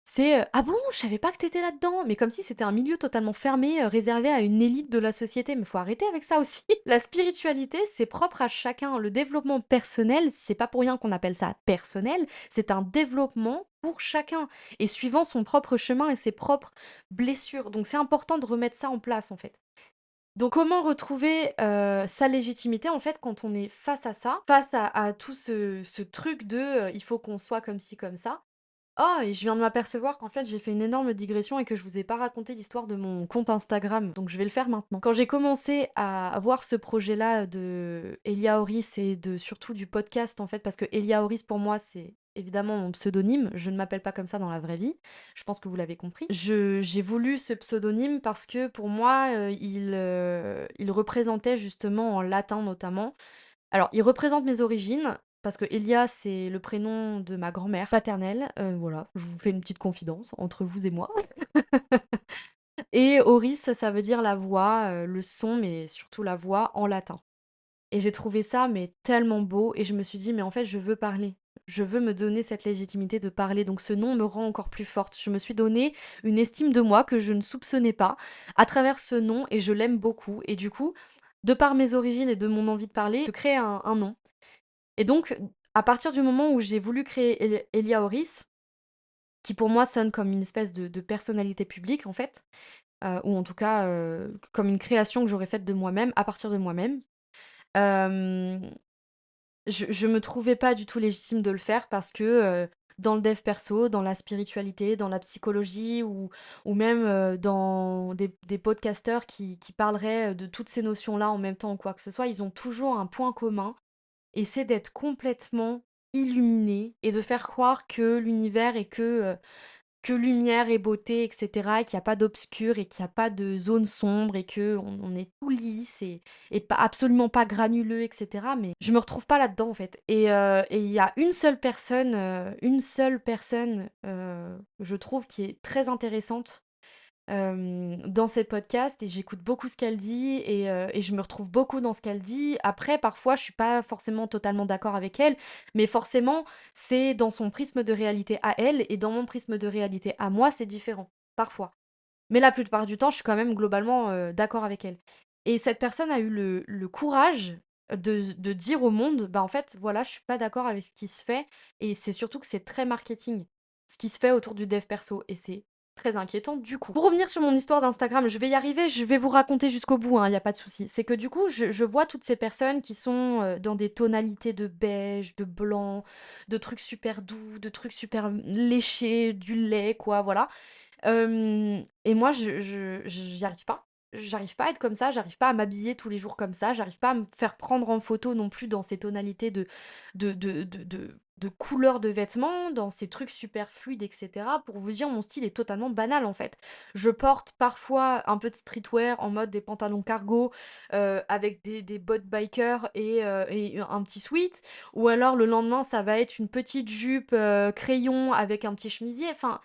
C'est, «Ah bon? Je savais pas que t'étais là-dedans!» mais comme si c'était un milieu totalement fermé, réservé à une élite de la société, mais faut arrêter avec ça aussi. La spiritualité, c'est propre à chacun. Le développement personnel, c'est pas pour rien qu'on appelle ça personnel, c'est un développement pour chacun et suivant son propre chemin et ses propres blessures. Donc c'est important de remettre ça en place, en fait. Donc comment retrouver, sa légitimité, en fait, quand on est face à ça, face à tout ce truc de, il faut qu'on soit comme ci, comme ça. Oh et je viens de m'apercevoir qu'en fait, j'ai fait une énorme digression et que je vous ai pas raconté l'histoire de mon compte Instagram, donc je vais le faire maintenant. Quand j'ai commencé à voir ce projet-là de Elia Horis et de surtout du podcast, en fait, parce que Elia Horis, pour moi, c'est évidemment mon pseudonyme. Je ne m'appelle pas comme ça dans la vraie vie. Je pense que vous l'avez compris. J'ai voulu ce pseudonyme parce que pour moi, il représentait justement en latin notamment alors, il représente mes origines, parce que Elia, c'est le prénom de ma grand-mère paternelle, voilà, je vous fais une petite confidence entre vous et moi. Et Auris, ça veut dire la voix, le son, mais surtout la voix en latin. Et j'ai trouvé ça, mais tellement beau, et je me suis dit: «Mais en fait, je veux parler. Je veux me donner cette légitimité de parler», donc ce nom me rend encore plus forte. Je me suis donné une estime de moi que je ne soupçonnais pas, à travers ce nom et je l'aime beaucoup et du coup, de par mes origines et de mon envie de parler, je crée un nom. Et donc, à partir du moment où j'ai voulu créer Elia Horis, qui pour moi sonne comme une espèce de personnalité publique en fait, ou en tout cas, comme une création que j'aurais faite de moi-même, à partir de moi-même, hem, je me trouvais pas du tout légitime de le faire parce que, dans le dev perso, dans la spiritualité, dans la psychologie ou même, dans des podcasteurs qui parleraient, de toutes ces notions-là en même temps ou quoi que ce soit, ils ont toujours un point commun et c'est d'être complètement illuminé et de faire croire que l'univers est que, que lumière et beauté, et cetera, et qu'il y a pas d'obscur et qu'il y a pas de zone sombre et qu'on est tout lisse et pas absolument pas granuleux, et cetera. Mais je me retrouve pas là-dedans, en fait. Et il y a une seule personne, je trouve, qui est très intéressante dans ces podcasts et j'écoute beaucoup ce qu'elle dit et je me retrouve beaucoup dans ce qu'elle dit. Après, parfois, je suis pas forcément totalement d'accord avec elle, mais forcément, c'est dans son prisme de réalité à elle et dans mon prisme de réalité à moi, c'est différent, parfois. Mais la plupart du temps, je suis quand même globalement, d'accord avec elle. Et cette personne a eu le courage de dire au monde: «Bah, en fait, voilà, je suis pas d'accord avec ce qui se fait» et c'est surtout que c'est très marketing, ce qui se fait autour du dev perso et c'est très inquiétant du coup. Pour revenir sur mon histoire d'Instagram, je vais y arriver, je vais vous raconter jusqu'au bout, hein, y a pas de souci. C'est que du coup, je vois toutes ces personnes qui sont, dans des tonalités de beige, de blanc, de trucs super doux, de trucs super, léchés, du lait quoi, voilà. Et moi je j'y arrive pas. J'arrive pas à être comme ça, j'arrive pas à m'habiller tous les jours comme ça, j'arrive pas à me faire prendre en photo non plus dans ces tonalités de couleurs de vêtements, dans ces trucs super fluides et cetera. Pour vous dire, mon style est totalement banal, en fait. Je porte parfois un peu de streetwear en mode des pantalons cargo, avec des bottes biker et un petit sweat ou alors le lendemain, ça va être une petite jupe, crayon avec un petit chemisier. Enfin,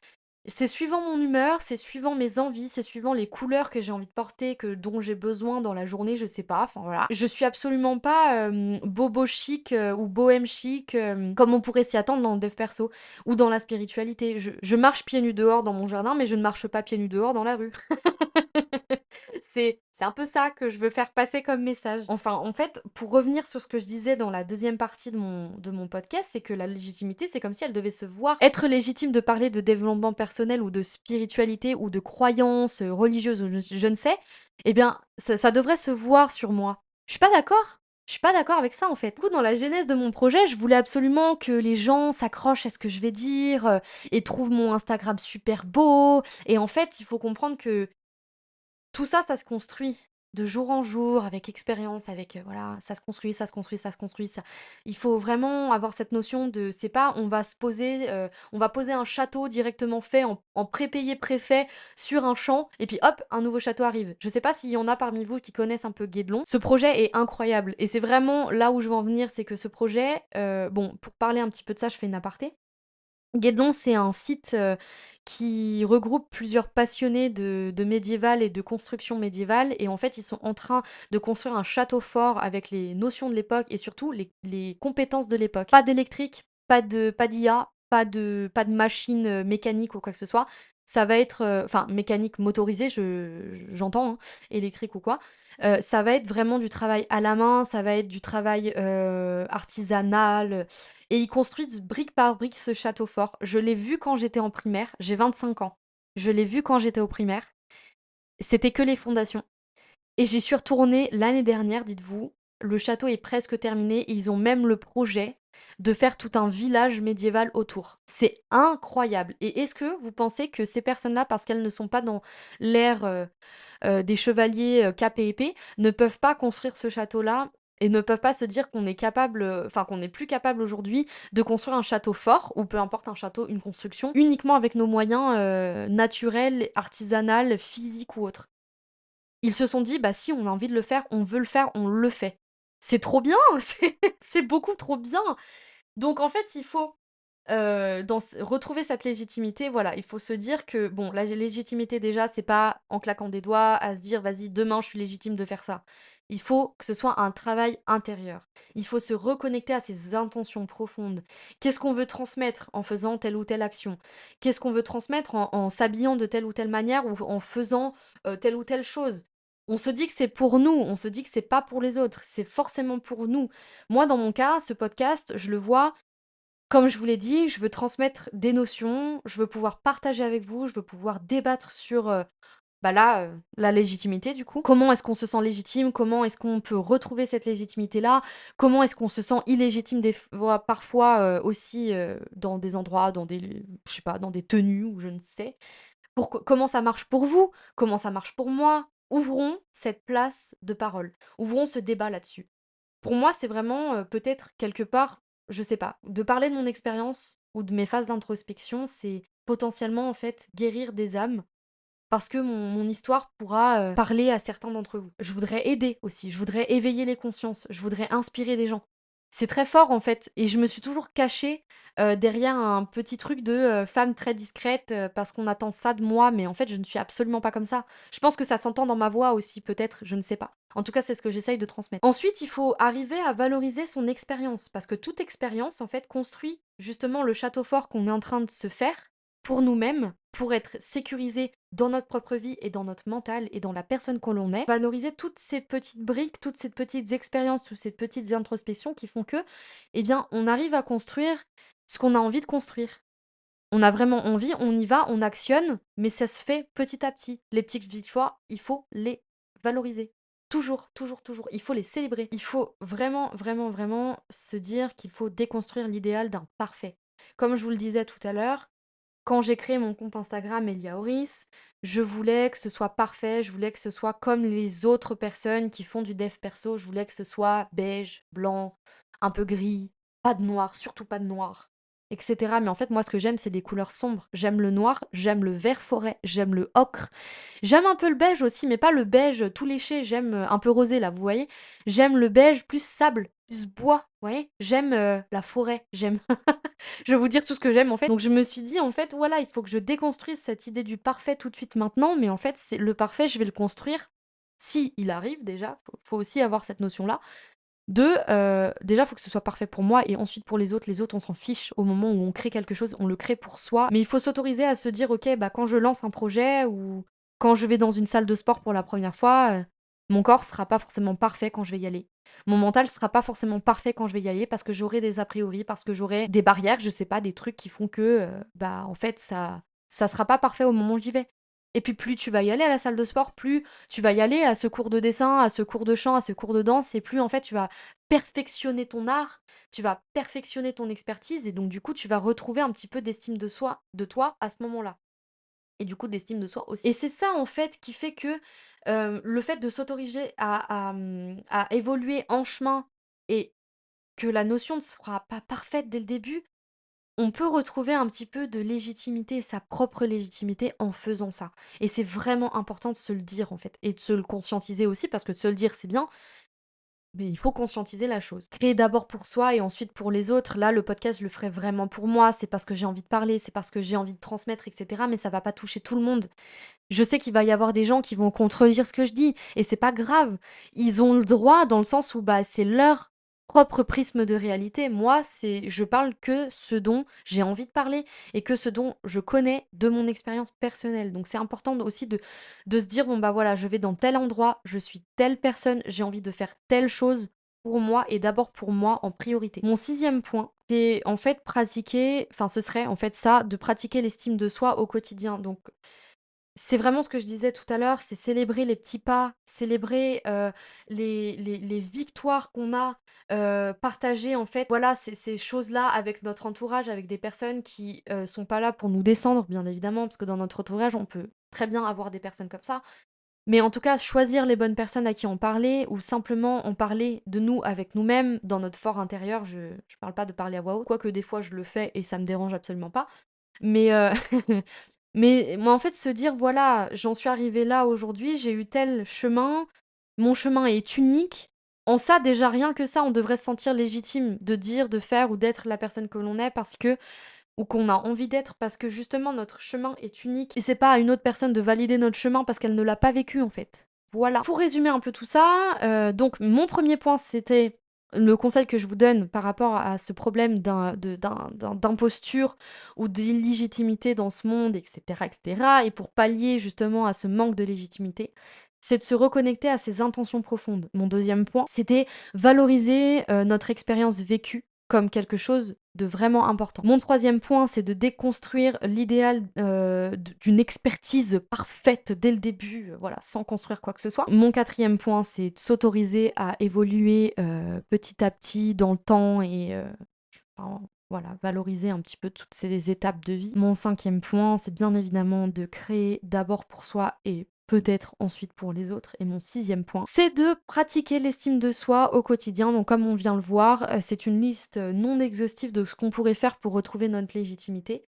c'est suivant mon humeur, c'est suivant mes envies, c'est suivant les couleurs que j'ai envie de porter, dont j'ai besoin dans la journée, je sais pas, enfin voilà. Je suis absolument pas bobo chic ou bohème chic comme on pourrait s'y attendre dans le dev perso ou dans la spiritualité. Je marche pieds nus dehors dans mon jardin, mais je ne marche pas pieds nus dehors dans la rue. C'est un peu ça que je veux faire passer comme message. Enfin, en fait, pour revenir sur ce que je disais dans la deuxième partie de mon podcast, c'est que la légitimité, c'est comme si elle devait se voir. Être légitime de parler de développement personnel ou de spiritualité ou de croyances religieuses ou je ne sais, eh bien, ça devrait se voir sur moi. Je suis pas d'accord. Je suis pas d'accord avec ça en fait. Du coup, dans la genèse de mon projet, je voulais absolument que les gens s'accrochent à ce que je vais dire et trouvent mon Instagram super beau. Et en fait, il faut comprendre que tout ça, ça se construit de jour en jour, avec expérience, avec, voilà, ça se construit, ça se construit, ça se construit, ça il faut vraiment avoir cette notion de c'est pas on va poser un château directement fait en prépayé, préfet sur un champ et puis hop, un nouveau château arrive. Je sais pas s'il y en a parmi vous qui connaissent un peu Guédelon. Ce projet est incroyable et c'est vraiment là où je veux en venir, c'est que ce projet, bon, pour parler un petit peu de ça, je fais une aparté. Guédelon, c'est un site, qui regroupe plusieurs passionnés de médiéval et de construction médiévale et en fait, ils sont en train de construire un château fort avec les notions de l'époque et surtout les compétences de l'époque. Pas d'électrique, pas d'IA, pas de machine, mécanique ou quoi que ce soit. Ça va être, enfin mécanique motorisée, j'entends, hein, électrique ou quoi. Ça va être vraiment du travail à la main, ça va être du travail, artisanal, et ils construisent brique par brique ce château fort. Je l'ai vu quand j'étais en primaire, j'ai 25 ans. Je l'ai vu quand j'étais au primaire. C'était que les fondations. Et j'y suis retournée l'année dernière, dites-vous. Le château est presque terminé et ils ont même le projet de faire tout un village médiéval autour. C'est incroyable. Et est-ce que vous pensez que ces personnes-là, parce qu'elles ne sont pas dans l'ère des chevaliers cap et épée, ne peuvent pas construire ce château-là et ne peuvent pas se dire qu'on est capable, enfin qu'on n'est plus capable aujourd'hui de construire un château fort, ou peu importe un château, une construction, uniquement avec nos moyens naturels, artisanaux, physiques ou autres. Ils se sont dit, bah si on a envie de le faire, on veut le faire, on le fait. C'est trop bien, c'est beaucoup trop bien. Donc en fait, il faut retrouver cette légitimité, voilà, il faut se dire que, bon, la légitimité déjà, c'est pas en claquant des doigts, à se dire: «Vas-y, demain, je suis légitime de faire ça». Il faut que ce soit un travail intérieur. Il faut se reconnecter à ses intentions profondes. Qu'est-ce qu'on veut transmettre en faisant telle ou telle action? Qu'est-ce qu'on veut transmettre en s'habillant de telle ou telle manière ou en faisant, telle ou telle chose? On se dit que c'est pour nous, on se dit que c'est pas pour les autres, c'est forcément pour nous. Moi, dans mon cas, ce podcast, je le vois comme je vous l'ai dit, je veux transmettre des notions, je veux pouvoir partager avec vous, je veux pouvoir débattre sur, bah, là, la légitimité du coup. Comment est-ce qu'on se sent légitime? Comment est-ce qu'on peut retrouver cette légitimité-là? Comment est-ce qu'on se sent illégitime des fois parfois, aussi, dans des endroits, dans des je sais pas, dans des tenues ou je ne sais. Comment ça marche pour vous? Comment ça marche pour moi? Ouvrons cette place de parole. Ouvrons ce débat là-dessus. Pour moi, c'est vraiment, peut-être quelque part, je sais pas, de parler de mon expérience ou de mes phases d'introspection, potentiellement, en fait, guérir des âmes parce que mon histoire pourra, parler à certains d'entre vous. Je voudrais aider aussi, je voudrais éveiller les consciences, je voudrais inspirer des gens. C'est très fort, en fait, et je me suis toujours cachée, derrière un petit truc de, femme très discrète, parce qu'on attend ça de moi, mais en fait, je ne suis absolument pas comme ça. Je pense que ça s'entend dans ma voix aussi peut-être, je ne sais pas. En tout cas, c'est ce que j'essaye de transmettre. Ensuite, il faut arriver à valoriser son expérience, parce que toute expérience, en fait, construit justement le château fort qu'on est en train de se faire pour nous-mêmes, pour être sécurisés dans notre propre vie et dans notre mental et dans la personne que l'on est. Valoriser toutes ces petites briques, toutes ces petites expériences, toutes ces petites introspections qui font que, eh bien, on arrive à construire ce qu'on a envie de construire. On a vraiment envie, on y va, on actionne, mais ça se fait petit à petit. Les petites victoires, il faut les valoriser. Toujours, toujours, toujours. Il faut les célébrer. Il faut vraiment, vraiment, vraiment se dire qu'il faut déconstruire l'idéal d'un parfait. Comme je vous le disais tout à l'heure, quand j'ai créé mon compte Instagram Elia Horis, je voulais que ce soit parfait, je voulais que ce soit comme les autres personnes qui font du dev perso, je voulais que ce soit beige, blanc, un peu gris, pas de noir, surtout pas de noir, etc. Mais en fait, moi, ce que j'aime, c'est les couleurs sombres. J'aime le noir, j'aime le vert forêt, j'aime le ocre. J'aime un peu le beige aussi, mais pas le beige tout léché, j'aime un peu rosé là, vous voyez. J'aime le beige plus sable, plus bois, vous voyez. J'aime la forêt, j'aime je vais vous dire tout ce que j'aime en fait. Donc je me suis dit en fait voilà, il faut que je déconstruise cette idée du parfait tout de suite maintenant, mais en fait c'est le parfait, je vais le construire si il arrive déjà. Faut aussi avoir cette notion-là de déjà faut que ce soit parfait pour moi et ensuite pour les autres. Les autres on s'en fiche au moment où on crée quelque chose, on le crée pour soi. Mais il faut s'autoriser à se dire ok bah quand je lance un projet ou quand je vais dans une salle de sport pour la première fois, mon corps sera pas forcément parfait quand je vais y aller. Mon mental sera pas forcément parfait quand je vais y aller parce que j'aurai des a priori, parce que j'aurai des barrières, je sais pas, des trucs qui font que, bah, en fait, ça sera pas parfait au moment où j'y vais. Et puis plus tu vas y aller à la salle de sport, plus tu vas y aller à ce cours de dessin, à ce cours de chant, à ce cours de danse, et plus en fait tu vas perfectionner ton art, tu vas perfectionner ton expertise, et donc du coup tu vas retrouver un petit peu d'estime de soi, de toi à ce moment-là. Et du coup d'estime de soi aussi. Et c'est ça en fait qui fait que le fait de s'autoriser à évoluer en chemin et que la notion ne sera pas parfaite dès le début, on peut retrouver un petit peu de légitimité, sa propre légitimité en faisant ça. Et c'est vraiment important de se le dire en fait, et de se le conscientiser aussi, parce que de se le dire c'est bien, mais il faut conscientiser la chose. Créer d'abord pour soi et ensuite pour les autres. Là, le podcast, je le ferai vraiment pour moi. C'est parce que j'ai envie de parler, c'est parce que j'ai envie de transmettre, etc. Mais ça va pas toucher tout le monde. Je sais qu'il va y avoir des gens qui vont contredire ce que je dis, et c'est pas grave. Ils ont le droit dans le sens où bah c'est leur propre prisme de réalité. Moi, je parle que ce dont j'ai envie de parler et que ce dont je connais de mon expérience personnelle. Donc c'est important aussi de se dire bon bah voilà, je vais dans tel endroit, je suis telle personne, j'ai envie de faire telle chose pour moi et d'abord pour moi en priorité. Mon sixième point, c'est en fait pratiquer, enfin ce serait en fait ça, de pratiquer l'estime de soi au quotidien. Donc c'est vraiment ce que je disais tout à l'heure, c'est célébrer les petits pas, célébrer, les victoires qu'on a, partager en fait, voilà, ces choses-là avec notre entourage, avec des personnes qui, sont pas là pour nous descendre, bien évidemment, parce que dans notre entourage, on peut très bien avoir des personnes comme ça. Mais en tout cas, choisir les bonnes personnes à qui en parler ou simplement en parler de nous avec nous-mêmes, dans notre fort intérieur. Je parle pas de parler à voix haute, quoique des fois je le fais et ça me dérange absolument pas. Mais mais en fait, se dire: «Voilà, j'en suis arrivée là aujourd'hui, j'ai eu tel chemin, mon chemin est unique». En ça, déjà, rien que ça, on devrait se sentir légitime de dire, de faire ou d'être la personne que l'on est parce que ou qu'on a envie d'être parce que justement notre chemin est unique et c'est pas à une autre personne de valider notre chemin parce qu'elle ne l'a pas vécu, en fait. Voilà. Pour résumer un peu tout ça, donc mon premier point, c'était le conseil que je vous donne par rapport à ce problème d'imposture ou d'illégitimité dans ce monde, et cetera, et cetera, et pour pallier justement à ce manque de légitimité, c'est de se reconnecter à ses intentions profondes. Mon deuxième point, c'était valoriser, notre expérience vécue comme quelque chose de vraiment important. Mon troisième point, c'est de déconstruire l'idéal, d'une expertise parfaite dès le début, voilà, sans construire quoi que ce soit. Mon quatrième point, c'est de s'autoriser à évoluer, petit à petit dans le temps et enfin, voilà, valoriser un petit peu toutes ces étapes de vie. Mon cinquième point, c'est bien évidemment de créer d'abord pour soi et peut-être ensuite pour les autres. Et mon sixième point, c'est de pratiquer l'estime de soi au quotidien. Donc comme on vient le voir, c'est une liste non exhaustive de ce qu'on pourrait faire pour retrouver notre légitimité.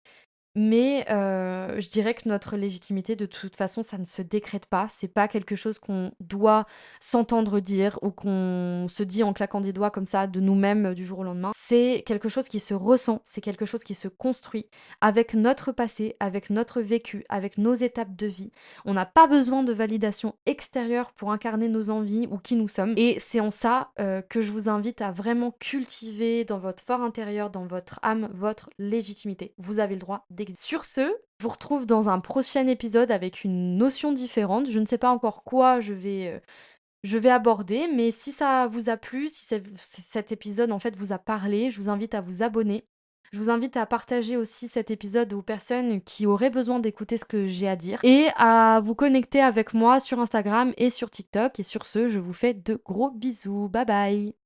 Mais je dirais que notre légitimité, de toute façon, ça ne se décrète pas. C'est pas quelque chose qu'on doit s'entendre dire ou qu'on se dit en claquant des doigts comme ça de nous-mêmes, du jour au lendemain. C'est quelque chose qui se ressent, c'est quelque chose qui se construit avec notre passé, avec notre vécu, avec nos étapes de vie. On n'a pas besoin de validation extérieure pour incarner nos envies ou qui nous sommes et c'est en ça, que je vous invite à vraiment cultiver dans votre fort intérieur, dans votre âme, votre légitimité. Vous avez le droit d'exister. Sur ce, je vous retrouve dans un prochain épisode avec une notion différente. Je ne sais pas encore quoi je vais aborder, mais si ça vous a plu, si cet épisode en fait vous a parlé, je vous invite à vous abonner. Je vous invite à partager aussi cet épisode aux personnes qui auraient besoin d'écouter ce que j'ai à dire et à vous connecter avec moi sur Instagram et sur TikTok. Et sur ce, je vous fais de gros bisous. Bye bye.